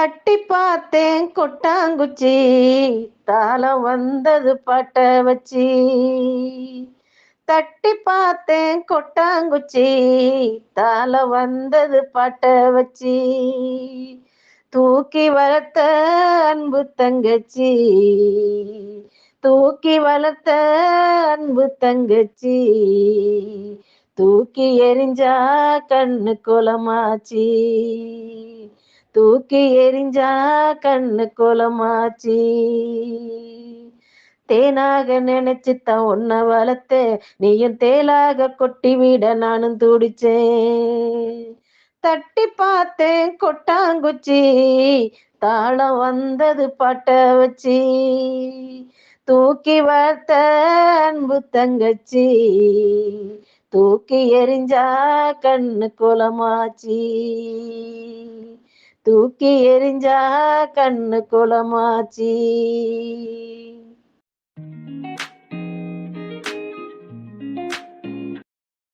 தட்டி பார்த்தேன் கொட்டாங்குச்சி, தாளம் வந்தது பாட்ட வச்சி. தட்டி பார்த்தேன் கொட்டாங்குச்சி, தாளம் வந்தது பாட்ட வச்சி. தூக்கி வளர்த்த அன்பு தங்கச்சி, தூக்கி வளர்த்த அன்பு தங்கச்சி, தூக்கி எறிஞ்சா கண்ணு குளமாச்சி, தூக்கி எறிஞ்சா கண்ணு குளமாச்சி. தேனாக நினைச்சுத்தான் உன்னை வளர்த்தேன், நீயும் தேலாக கொட்டி விட நானும் துடிச்சேன். தட்டி பார்த்தேன் கொட்டாங்குச்சி, தாளம் வந்தது பாட்ட வச்சி. தூக்கி வளர்த்த அன்பு தங்கச்சி, தூக்கி எறிஞ்சா கண்ணு குளமாச்சி, தூக்கி எறிஞ்சா கண்ணு குளமாச்சி.